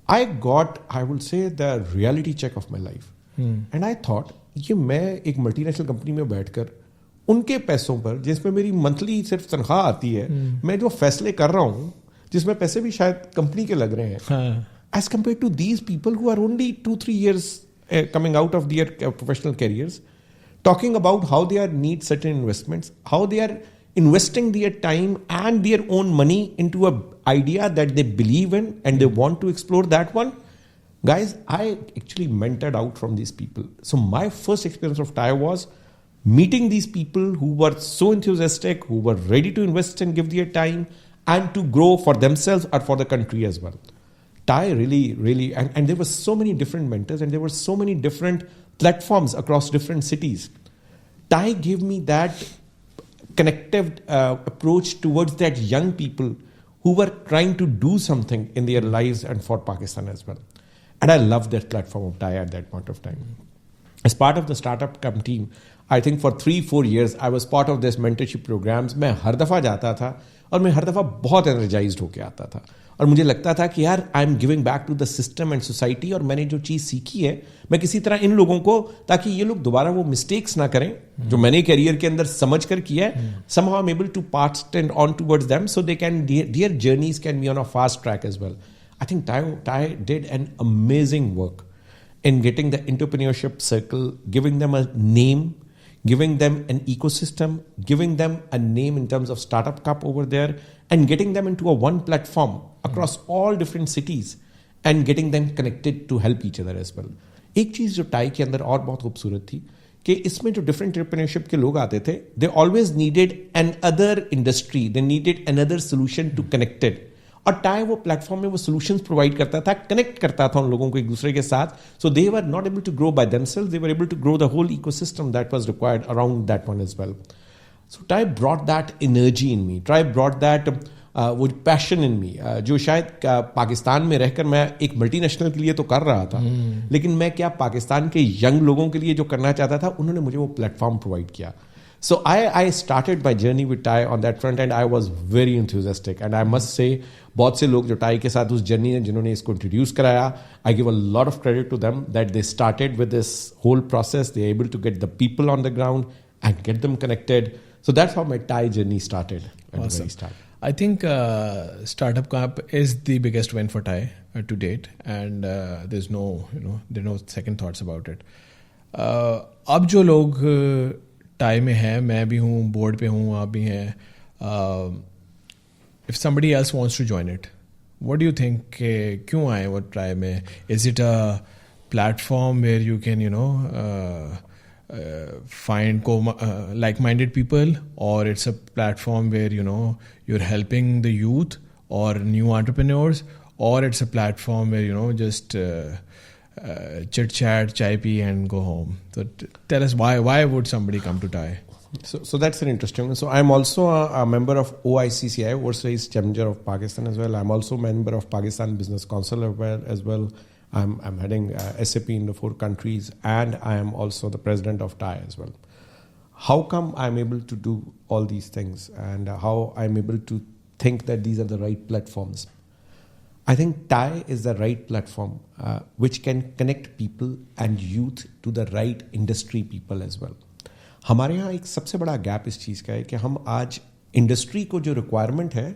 I would say the reality check of my life. And I thought ये मैं एक मल्टीनेशनल कंपनी में बैठकर उनके पैसों पर, जिसमें मेरी मंथली सिर्फ तनख्वाह आती है, मैं जो फैसले कर रहा हूँ जिसमें पैसे भी शायद कंपनी के लग रहे हैं, as compared to these people who are only 2-3 years coming out of their professional careers, talking about how they need certain investments, how they are investing their time and their own money into an idea that they believe in and they want to explore that one. Guys, I actually mentored out from these people. So my first experience of TiE was meeting these people who were so enthusiastic, who were ready to invest and give their time and to grow for themselves or for the country as well. TiE really, and there were so many different mentors and there were so many different platforms across different cities. TiE gave me that connective approach towards that young people who were trying to do something in their lives and for Pakistan as well. And I loved that platform of TiE at that point of time. As part of the startup team, I think for 3-4 years, I was part of this mentorship programs. मैं हर दफ़ा जाता था और मैं हर दफ़ा बहुत energised होके आता था, और मुझे लगता था कि यार I am giving back to the system and society, और मैंने जो चीज़ सीखी है मैं किसी तरह इन लोगों को, ताकि ये लोग दोबारा वो मिस्टेक्स ना करें जो मैंने करियर के अंदर समझ कर किया है, somehow I'm able to pass it on towards them so they can, their journeys can be on a fast track as well. I think TiE did an amazing work in getting the entrepreneurship circle, giving them a name, giving them an ecosystem, giving them a name in terms of Startup Cup over there, and getting them into a one platform across all different cities and getting them connected to help each other as well. एक चीज़ जो TiE के अंदर और बहुत खूबसूरत थी कि इसमें जो डिफरेंट एंटरप्रेन्योरशिप के लोग आते थे, they always needed another industry, they needed another solution to connect it. और TiE वो प्लेटफॉर्म में वो सॉल्यूशंस प्रोवाइड करता था, कनेक्ट करता था उन लोगों को एक दूसरे के साथ. So they were not able to grow by themselves, they were able to grow the whole ecosystem that was required around that one as well. So TiE brought that energy in me, TiE brought that वो passion in me, जो शायद पाकिस्तान में रहकर मैं एक multinational के लिए तो कर रहा था, लेकिन मैं क्या पाकिस्तान के यंग लोगों के लिए जो करना चाहता था, उन्होंने मुझे वो प्लेटफॉर्म प्रोवाइड किया. So I started my journey with tie on that front and I was very enthusiastic and I must say बहुत से लोग जो tie के साथ उस journey में जिन्होंने इसको introduce कराया, I give a lot of credit to them that they started with this whole process. They are able to get the people on the ground and get them connected. So that's how my tie journey started at the very start. I think Startup Camp is the biggest win for Thai to date, and there's no second thoughts about it. अब जो लोग Thai में हैं, मैं भी हूँ, board पे हूँ, आप भी हैं. If somebody else wants to join it, what do you think? क्यों आए वो Thai में? Is it a platform where you can find like-minded people, or it's a platform where you're helping the youth or new entrepreneurs, or it's a platform where just chit chat, chai pee and go home? So tell us why would somebody come to Thai? So that's an interesting one. So I'm also a member of OICCI, Overseas Challenger of Pakistan as well. I'm also a member of Pakistan Business Council as well. I'm heading SAP in the 4 countries, and I am also the president of TIE as well. How come I'm able to do all these things, and how I'm able to think that these are the right platforms? I think TIE is the right platform which can connect people and youth to the right industry people as well. हमारे यहाँ एक सबसे बड़ा gap इस चीज़ का है कि हम आज इंडस्ट्री को जो रिक्वायरमेंट है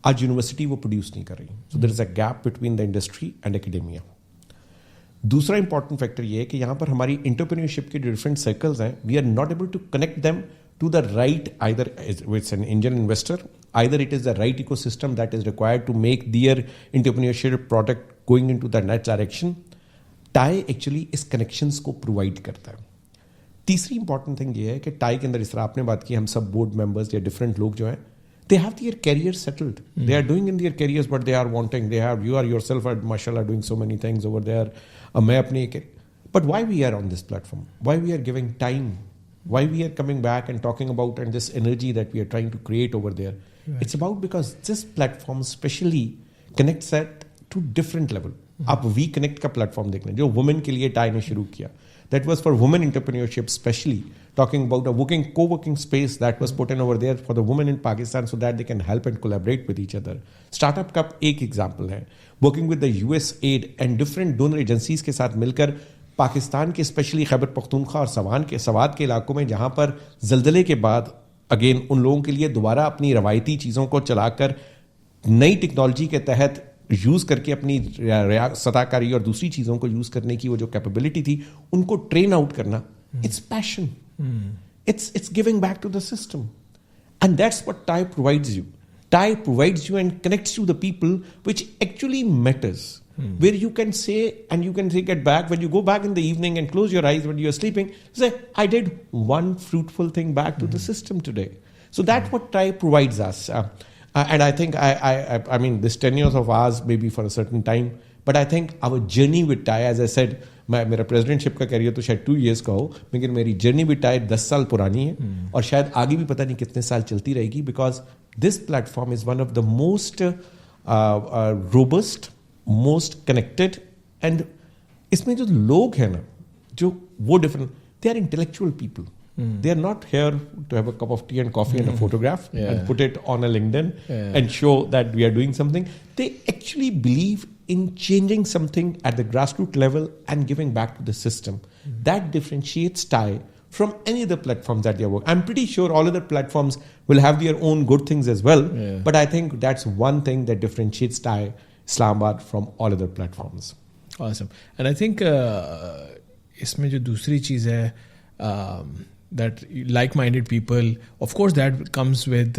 आज यूनिवर्सिटी वो प्रोड्यूस नहीं कर रही. So there is a gap between the industry and academia. दूसरा इंपॉर्टेंट फैक्टर ये है कि यहाँ पर हमारी एंटरप्रेन्योरशिप के डिफरेंट सर्कल्स हैं. We are not able to connect them to the right, either it's an angel investor, either it is the right ecosystem that is required to make their entrepreneurship product going into the next direction. TIE actually इस connections को provide करता है. तीसरी important thing ये है कि tie के अंदर, इस तरह आपने बात की, हम सब बोर्ड मेंबर्स या डिफरेंट लोग जो हैं, they have their career settled. They are doing in their careers what they are wanting. You are yourself, mashallah, doing so many things over there. But why we are on this platform? Why we are giving time? Why we are coming back and talking about and this energy that we are trying to create over there? Right. It's about because this platform specially connects at to different level. आप we connect का platform देख लें जो women के लिए tie ने शुरू किया. That was for women entrepreneurship, especially talking about a co-working space that was put in over there for the women in Pakistan so that they can help and collaborate with each other. Startup Cup एक example है. Working with the USAID and different donor agencies के साथ मिलकर पाकिस्तान के specially Khyber Pakhtunkhwa और सवात के इलाकों में जहाँ पर जल्जले के बाद अगेन उन लोगों के लिए दोबारा अपनी रवायती चीज़ों को चलाकर नई टेक्नोलॉजी के तहत यूज़ करके अपनी सताकारी और दूसरी चीज़ों को यूज़ करने की वो जो कैपेबिलिटी थी उनको ट्रेन आउट करना. It's passion, it's giving back to the system, and that's what TIE provides you. TIE provides you and connects you the people which actually matters, where you can say and you can take it back when you go back in the evening and close your eyes when you are sleeping, say I did one fruitful thing back to the system today. So that's what TIE provides us. And I think I mean this 10 years of ours maybe for a certain time, but I think our journey with TIE, as I said, मेरा presidentship का career तो शायद 2 years का हो, लेकिन मेरी journey with TIE 10 साल पुरानी है और शायद आगे भी पता नहीं कितने साल चलती रहेगी, because this platform is one of the most robust, most connected, and इसमें जो लोग हैं ना, जो वो different, they are intellectual people. They are not here to have a cup of tea and coffee and a photograph and put it on a LinkedIn and show that we are doing something. They actually believe in changing something at the grassroots level and giving back to the system. That differentiates TIE from any other platforms that they work. I'm pretty sure all other platforms will have their own good things as well. But I think that's one thing that differentiates TIE Islamabad from all other platforms. Awesome. And I think इसमें जो दूसरी चीज़ है, that like-minded people, of course that comes with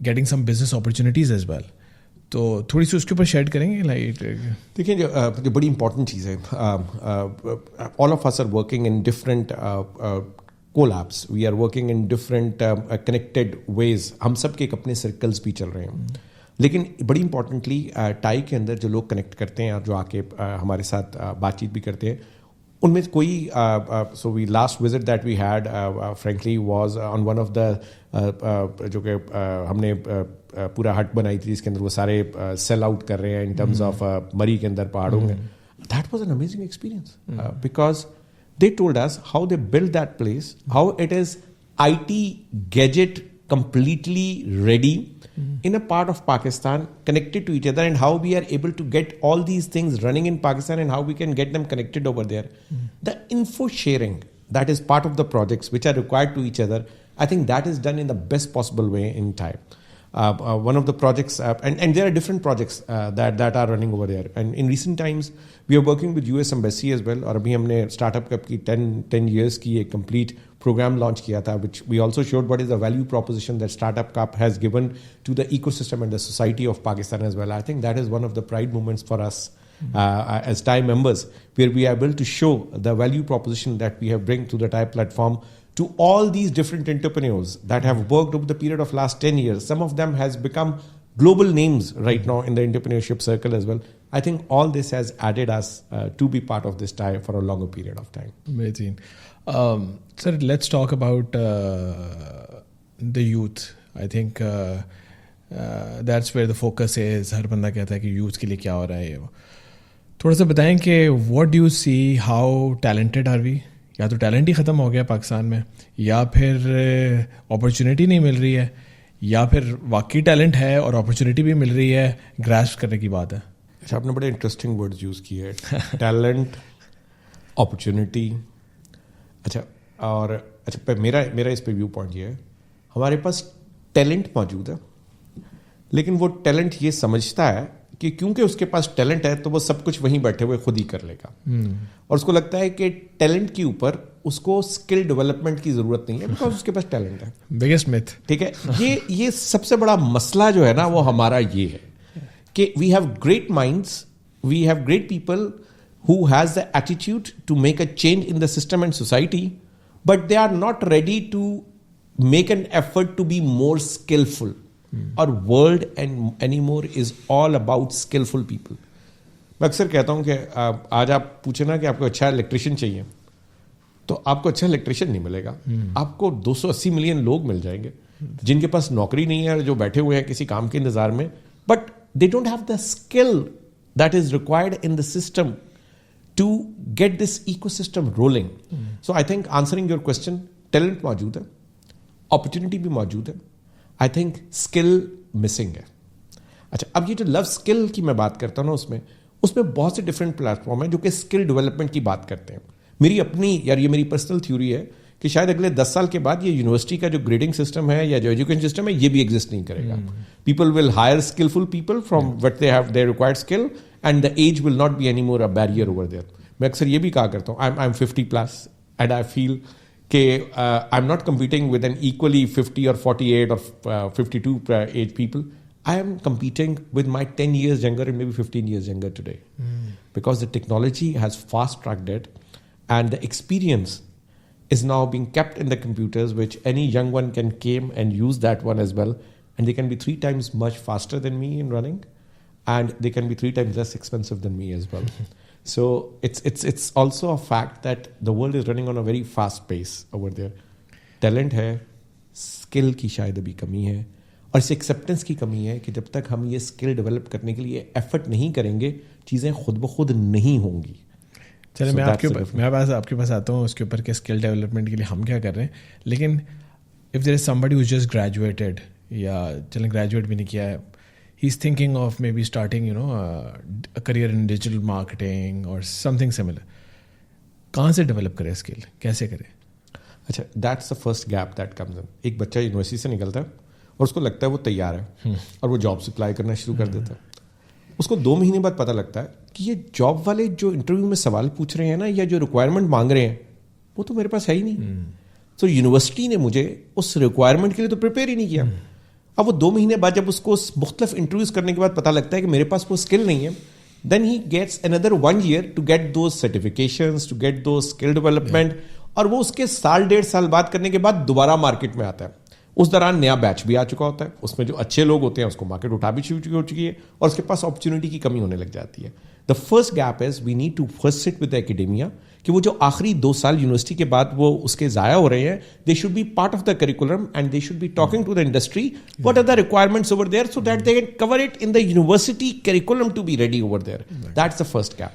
getting some business opportunities as well. तो थोड़ी सी उसके ऊपर share करेंगे. Like देखिए जो बड़ी इंपॉर्टेंट चीज़ है, all of us are working in different collabs. We are working in different connected ways. हम सब के एक अपने सर्कल्स भी चल रहे हैं, लेकिन बड़ी इंपॉर्टेंटली टाई के अंदर जो लोग कनेक्ट करते हैं और जो आके हमारे साथ बातचीत भी करते हैं, उनमें कोई so we last visit that we had frankly was on one of the जो कि हमने पूरा हट बनाई थी जिसके अंदर वो सारे सेल आउट कर रहे हैं इन टर्म्स ऑफ मरी के अंदर पहाड़ों में. That was an amazing experience because they told us how they built that place, how it is IT gadget completely ready in a part of Pakistan, connected to each other, and how we are able to get all these things running in Pakistan and how we can get them connected over there. The info sharing that is part of the projects which are required to each other, I think that is done in the best possible way in time. One of the projects, and there are different projects that are running over there. And in recent times, we are working with US Embassy as well. और अभी हमने Startup Cup की 10 years की एक complete program launch किया था, which we also showed what is the value proposition that Startup Cup has given to the ecosystem and the society of Pakistan as well. I think that is one of the pride moments for us as TIE members, where we are able to show the value proposition that we have bring to the TIE platform to all these different entrepreneurs that have worked over the period of last 10 years. Some of them has become global names right now in the entrepreneurship circle as well. I think all this has added us to be part of this TIE for a longer period of time. Amazing. Sir, let's talk about the youth. I think that's where the focus is. हर बंदा कहता है कि youth के लिए क्या हो रहा है. थोड़ा सा बताएं कि what do you see, how talented are we? या तो टैलेंट ही ख़त्म हो गया पाकिस्तान में, या फिर अपॉर्चुनिटी नहीं मिल रही है, या फिर वाकई टैलेंट है और अपॉर्चुनिटी भी मिल रही है, ग्रैस्प करने की बात है. अच्छा, आपने बड़े इंटरेस्टिंग वर्ड्स यूज़ किए हैं, टैलेंट, अपॉर्चुनिटी. अच्छा, और अच्छा मेरा इस पे व्यू पॉइंट ये है, हमारे पास टैलेंट मौजूद है, लेकिन वो टैलेंट ये समझता है कि क्योंकि उसके पास टैलेंट है तो वो सब कुछ वहीं बैठे हुए खुद ही कर लेगा. और उसको लगता है कि टैलेंट के ऊपर उसको स्किल डेवलपमेंट की जरूरत नहीं है, बिकॉज उसके पास टैलेंट है. Biggest myth. ठीक है, ये सबसे बड़ा मसला जो है ना, वो हमारा ये है कि we have great minds, we have great people who has the attitude to make a change in the system and society, but they are not ready to make an effort to be more skilful. और world and anymore is all about skilful people. मैं अक्सर कहता हूं कि आज आप पूछे ना कि आपको अच्छा इलेक्ट्रिशियन चाहिए, तो आपको अच्छा इलेक्ट्रिशियन नहीं मिलेगा. आपको 280 मिलियन लोग मिल जाएंगे जिनके पास नौकरी नहीं है, जो बैठे हुए हैं किसी काम के इंतजार में, but they don't have the skill that is required in the system to get this ecosystem rolling. So I think answering your question, talent मौजूद है, अपॉर्चुनिटी भी मौजूद है. आई थिंक स्किल मिसिंग है. अच्छा, अब ये जो लव स्किल की मैं बात करता हूँ ना, उसमें बहुत से डिफरेंट प्लेटफॉर्म है जो कि स्किल डेवलपमेंट की बात करते हैं. मेरी अपनी ये मेरी पर्सनल थ्योरी है कि शायद अगले 10 साल के बाद ये यूनिवर्सिटी का जो ग्रेडिंग सिस्टम है या जो एजुकेशन सिस्टम है, ये भी एग्जिस्ट नहीं करेगा. People will hire skilful people from what they have their required skill, and the age will not be any more a barrier over there. मैं अक्सर ये भी कहा करता हूँ, I am 50+ and I feel कि I am not competing with an equally 50 or 48 or 52 age people. I am competing with my 10 years younger and maybe 15 years younger today. Because the technology has fast-tracked it, and the experience is now being kept in the computers, which any young one can came and use that one as well. And they can be 3 times much faster than me in running, and they can be 3 times less expensive than me as well. So it's also a fact that the world is running on a very fast pace over there. Talent है, skill की शायद अभी कमी है, और इस acceptance की कमी है कि जब तक हम ये स्किल डेवलप करने के लिए एफर्ट नहीं करेंगे, चीज़ें खुद ब खुद नहीं होंगी. चलिए, मैं आपके पास आता हूँ उसके ऊपर कि स्किल डेवलपमेंट के लिए हम क्या कर रहे हैं. लेकिन if there is somebody who just graduated, या चलें ग्रेजुएट भी नहीं किया है, he's thinking of maybe starting, a career in digital marketing or something similar. कहाँ से डेवलप करे स्किल, कैसे करे? अच्छा, that's the first gap that comes in. एक बच्चा यूनिवर्सिटी से निकलता है और उसको लगता है वो तैयार है और वो जॉब अप्लाई करना शुरू कर देता है. उसको 2 महीने बाद पता लगता है कि ये जॉब वाले जो इंटरव्यू में सवाल पूछ रहे हैं ना, या जो रिक्वायरमेंट मांग रहे हैं, वो तो मेरे पास है ही नहीं. तो यूनिवर्सिटी ने मुझे उस रिक्वायरमेंट के लिए तो प्रिपेयर ही नहीं किया. अब वो 2 महीने बाद जब उसको मुख्तलिफ इंटरव्यूज करने के बाद पता लगता है कि मेरे पास वो स्किल नहीं है, then he gets another 1 year to get those certifications, to get those skill development. और वो उसके 1.5 साल बाद करने के बाद दोबारा मार्केट में आता है. उस दौरान नया बैच भी आ चुका होता है, उसमें जो अच्छे लोग होते हैं उसको मार्केट उठा भी हो चुकी है, और उसके पास अपॉर्चुनिटी की कमी होने लग जाती है. The first gap is we need to first sit with the academia, कि वो जो आखिरी 2 साल यूनिवर्सिटी के बाद वो उसके ज़ाया हो रहे हैं, they should be part of the curriculum and they should be talking to the industry what are the requirements over there, so that they can cover it in the university curriculum to be ready over there. That's the first gap.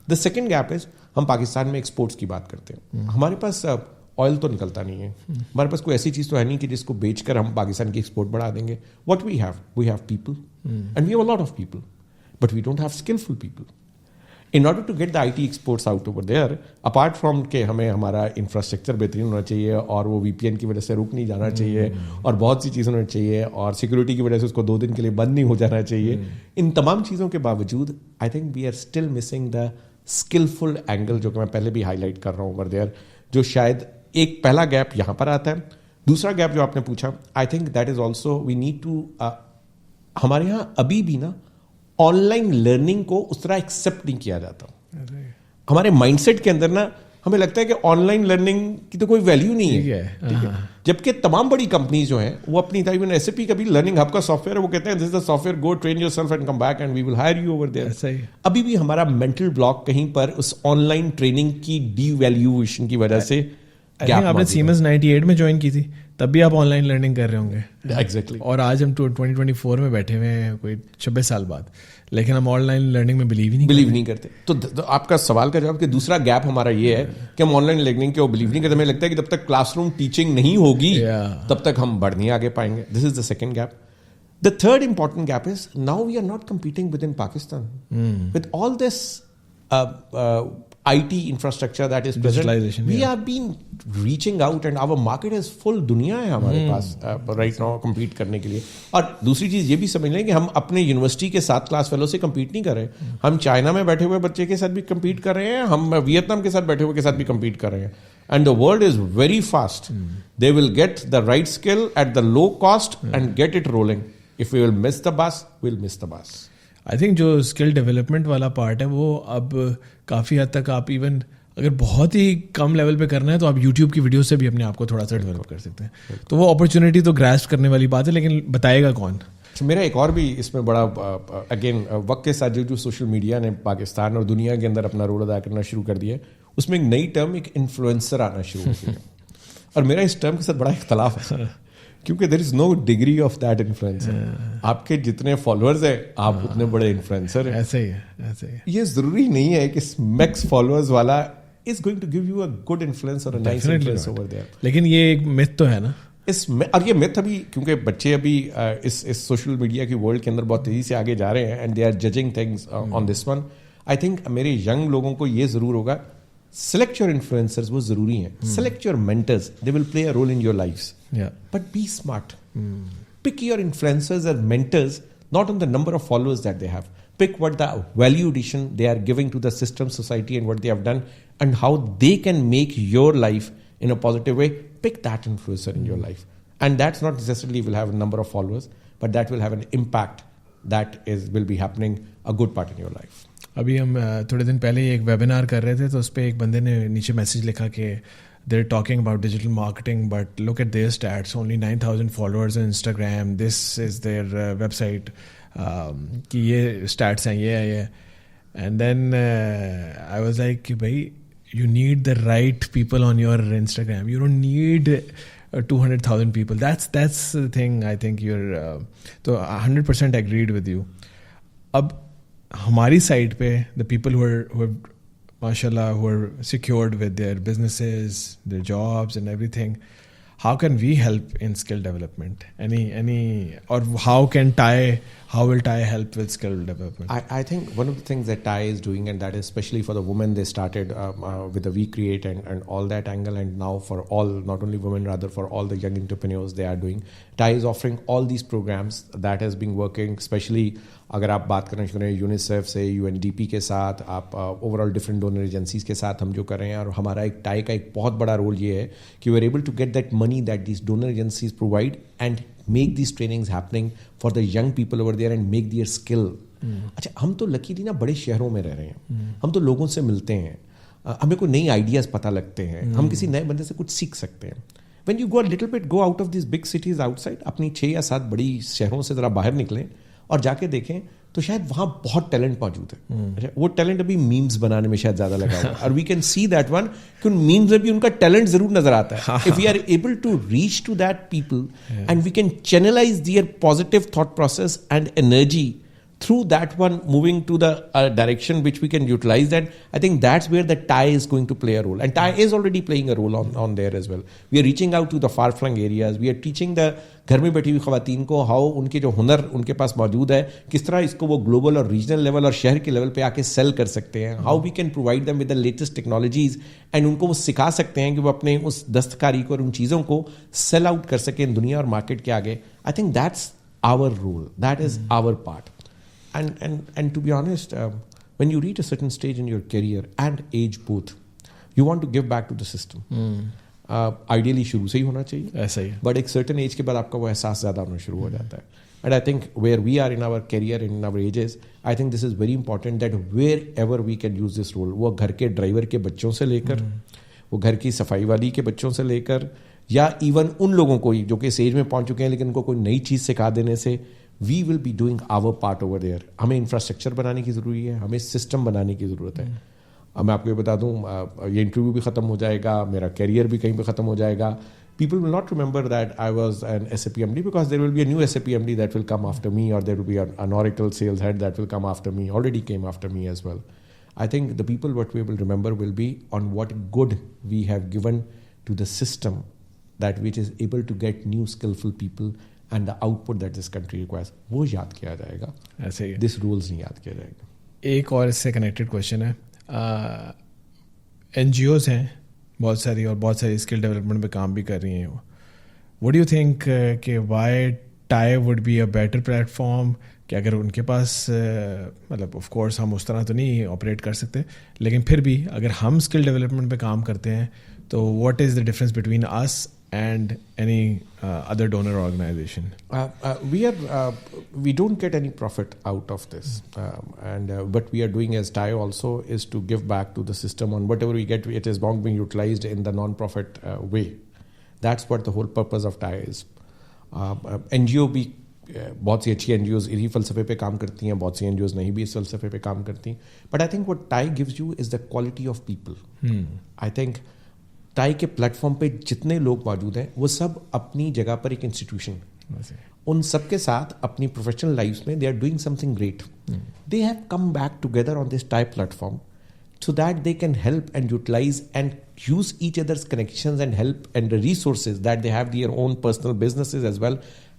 The second gap is हम पाकिस्तान में exports की बात करते हैं, हमारे पास oil तो निकलता नहीं है, हमारे पास कोई ऐसी चीज़ तो है नहीं कि जिसको बेचकर हम पाकिस्तान की एक्सपोर्ट बढ़ा देंगे. What we have people and we have a lot of people, but we don't have skillful people. In order to get the IT exports out over there, apart from के हमें हमारा इंफ्रास्ट्रक्चर बेहतरीन होना चाहिए और वो VPN की वजह से रुक नहीं जाना चाहिए और बहुत सी चीज़ें होनी चाहिए और सिक्योरिटी की वजह से उसको 2 दिन के लिए बंद नहीं हो जाना चाहिए. इन तमाम चीज़ों के बावजूद I think we are still missing the skillful angle, जो कि मैं पहले भी हाईलाइट कर रहा हूँ ओवर देयर, जो शायद एक पहला गैप यहाँ पर आता है. दूसरा गैप जो आपने पूछा, I think that is also we need to, हमारे यहाँ अभी भी ना ऑनलाइन लर्निंग को उस तरह एक्सेप्ट नहीं किया जाता. हमारे माइंडसेट के अंदर ना हमें लगता है कि ऑनलाइन लर्निंग की तो कोई वैल्यू नहीं है, ठीक है? जबकि तमाम बड़ी कंपनीज जो हैं वो अपनी इवन SAP का भी लर्निंग हब का सॉफ्टवेयर है, वो कहते हैं this is the software, go train yourself and come back and we will hire you over there. अभी भी हमारा मेंटल ब्लॉक कहीं पर उस ऑनलाइन ट्रेनिंग की डीवैल्यूएशन की वजह से. आपने Siemens 98 में ज्वाइन की थी, तब भी आप ऑनलाइन लर्निंग कर रहे होंगे. एग्जैक्टली. और आज हम 2024 में बैठे हुए हैं, कोई 26 साल बाद, लेकिन हम ऑनलाइन लर्निंग में बिलीव नहीं करते. तो आपका सवाल का जवाब कि दूसरा गैप हमारा ये है कि हम ऑनलाइन लर्निंग के बिलीव नहीं करते. हमें लगता है कि जब तक क्लासरूम टीचिंग नहीं होगी तब तक हम बढ़ नहीं आगे पाएंगे. This is the second gap. The third important gap is now we are not competing with in Pakistan with all this IT infrastructure that is present. We have been reaching out and our market is full. दुनिया है हमारे पास right now compete करने के लिए. और दूसरी चीज़ ये भी समझ लें कि हम अपने यूनिवर्सिटी के 7 क्लास फेलो से compete नहीं कर रहे. हम चाइना में बैठे हुए बच्चे के साथ भी compete कर रहे हैं, हम वियतनाम के साथ बैठे हुए के साथ भी compete कर रहे हैं. And the world is very fast. They will get the right skill at the low cost and get it rolling. If we will miss the bus, we'll miss the bus. I think जो skill development वाला part है वो अब काफ़ी हद तक आप even अगर बहुत ही कम लेवल पे करना है तो आप यूट्यूब की वीडियो से भी अपने आप को थोड़ा सा डेवलप कर सकते हैं. तो वो अपॉर्चुनिटी तो ग्रास्प करने वाली बात है, लेकिन बताएगा कौन? मेरा एक और भी इसमें बड़ा अगेन वक्त के साथ जो सोशल मीडिया ने पाकिस्तान और दुनिया के अंदर अपना रोल अदा करना शुरू कर दिया है, उसमें एक नई टर्म, एक इन्फ्लुएंसर आना शुरू हो गया. और मेरा इस टर्म के साथ बड़ा इख्तलाफ है क्योंकि there is no degree of that influencer. आपके जितने फॉलोअर्स हैं आप उतने बड़े इन्फ्लुएंसर हैं. ऐसे ही है. ये जरूरी नहीं है कि मैक्स फॉलोअर्स वाला is going to give you a good influence और a nice influence over there. लेकिन ये एक मिथ तो है ना और ये मिथ अभी, क्योंकि बच्चे अभी इस सोशल मीडिया की वर्ल्ड के अंदर बहुत तेजी से आगे जा रहे हैं and they are judging things on this one. I think मेरे यंग लोगों को ये जरूर होगा, select your influencers, वो जरूरी है. Select your mentors, they will play a role in your lives. But be smart. Pick your influencers or mentors not on the number of followers that they have. Pick what the value addition they are giving to the system, society, and what they have done, and how they can make your life in a positive way. Pick that influencer in your life, and that's not necessarily will have a number of followers, but that will have an impact that will be happening a good part in your life. अभी हम थोड़े दिन पहले एक webinar कर रहे थे, तो उस पर एक बंदे ने नीचे मैसेज लिखा कि they're talking about digital marketing, but look at their stats, only 9,000 followers on Instagram, this is their website, कि ये stats हैं, ये है ये. And then I was like कि भाई you need the right people on your Instagram, you don't need 200,000 people. That's the thing. I think you're तो 100% agreed with you. अब हमारी साइड पे the people who are mashallah who are secured with their businesses, their jobs and everything, how can we help in skill development? Any or how will TIE help with skill development? I think one of the things that TIE is doing, and that is especially for the women, they started with the We Create and all that angle, and now for all, not only women, rather for all the young entrepreneurs, they are doing. TIE is offering all these programs that has been working, especially अगर आप बात करना शुरू करें UNICEF से, UNDP के साथ, आप ओवरऑल डिफरेंट डोनर एजेंसीज के साथ हम जो कर रहे हैं. और हमारा एक टाई का एक बहुत बड़ा रोल ये है कि we are able to get that money that these donor agencies provide and make these trainings happening for the young people over there and make their skill. अच्छा, हम तो लकीली ना बड़े शहरों में रह रहे हैं, हम तो लोगों से मिलते हैं, हमें कोई नई आइडियाज़ पता लगते हैं, हम किसी नए बंदे से कुछ सीख सकते हैं. When you go a little bit, go out of these big cities outside, अपनी 6 या 7 बड़ी शहरों से ज़रा बाहर निकलें और जाके देखें तो शायद वहाँ बहुत टैलेंट मौजूद है. वो टैलेंट अभी मीम्स बनाने में शायद ज़्यादा लगा हुआ है, और we can see that one कि उन मीम्स में भी उनका टैलेंट ज़रूर नजर आता है. If we are able to reach to that people and we can channelize their positive thought process and energy through that one, moving to the direction which we can utilize that, I think that's where the TIE is going to play a role. And TIE is already playing a role on there as well. We are reaching out to the far-flung areas. We are teaching the घर में बैठी हुई ख़वातीन को how उनके जो हुनर उनके पास मौजूद है, किस तरह इसको वो ग्लोबल और रीजनल लेवल और शहर के लेवल पे आके सेल कर सकते हैं. How we can provide them with the latest technologies and उनको वो सिखा सकते हैं कि वो अपने उस दस्तकारी को और उन चीज़ों को सेल आउट कर सकें दुनिया और मार्केट के आगे. I think that's our role. That is our part. And to be honest, when you reach a certain stage in your career and age both, you want to give back to the system. Ideally शुरू से ही होना चाहिए, ऐसा ही. But एक certain age के बाद आपका वो एहसास ज़्यादा होना शुरू हो जाता है. And I think where we are in our career and in our ages, I think this is very important that wherever we can use this role, वो घर के ड्राइवर के बच्चों से लेकर, वो घर की सफाई वाली के बच्चों से लेकर, या इवन उन लोगों को जो कि इस एज में पहुंच चुके हैं लेकिन उनको कोई नई चीज़ सिखा देने से, we will be doing our part over there. हमें इंफ्रास्ट्रक्चर बनाने की ज़रूरी है, हमें सिस्टम बनाने की ज़रूरत है. अब मैं आपको ये बता दूँ, ये इंटरव्यू भी ख़त्म हो जाएगा, मेरा कैरियर भी कहीं पे ख़त्म हो जाएगा. People will not remember that I was an SAP MD because there will be a new SAP MD that will come after me, or there will be an Oracle sales head that will come after me, already came after me as well. I think the people what we will remember will be on what good we have given to the system, that which is able to get new skillful people and the output that this country requires. वो याद किया जाएगा, ऐसे ही. This rules नहीं याद किया जाएगा. एक और इससे कनेक्टेड क्वेश्चन है. NGOs हैं बहुत सारी और बहुत सारी स्किल डेवलपमेंट पे काम भी कर रही हैं. व्हाट डू यू थिंक कि why TIE would be a better platform, कि अगर उनके पास मतलब ऑफ कोर्स हम उस तरह तो नहीं ऑपरेट कर सकते, लेकिन फिर भी अगर हम स्किल डेवलपमेंट पे काम करते हैं तो what is the difference between us and any other donor organization? We don't get any profit out of this, and what we are doing as TIE also is to give back to the system on whatever we get. It is long being utilized in the non-profit way. That's what the whole purpose of TIE is. NGO भी बहुत सी अच्छी NGOs इसी फ़लसफ़े पे काम करती हैं, बहुत सी NGOs नहीं भी इस फ़लसफ़े पे काम करती. But I think what TIE gives you is the quality of people. I think TIE के प्लेटफॉर्म पे जितने लोग मौजूद हैं वो सब अपनी जगह पर एक इंस्टीट्यूशन, उन सब के साथ अपनी प्रोफेशनल लाइफ में they are doing something great. They have come back together on this TIE platform so that they can help and utilize and use each other's connections and help and the resources that they have, their own personal businesses as well,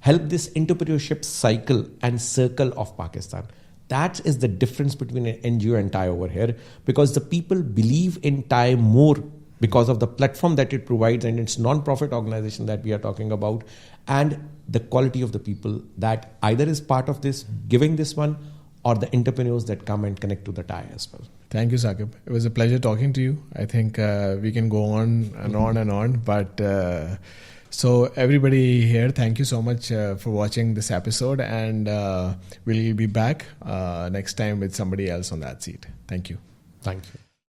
help this entrepreneurship cycle and circle of Pakistan. That is the difference between an NGO and TIE over here, because the people believe in TIE more because of the platform that it provides and its non-profit organization that we are talking about, and the quality of the people that either is part of this, giving this one, or the entrepreneurs that come and connect to the TIE as well. Thank you, Saqib. It was a pleasure talking to you. I think we can go on and on and on, but so everybody here, thank you so much for watching this episode, and we'll be back next time with somebody else on that seat. Thank you. Thank you.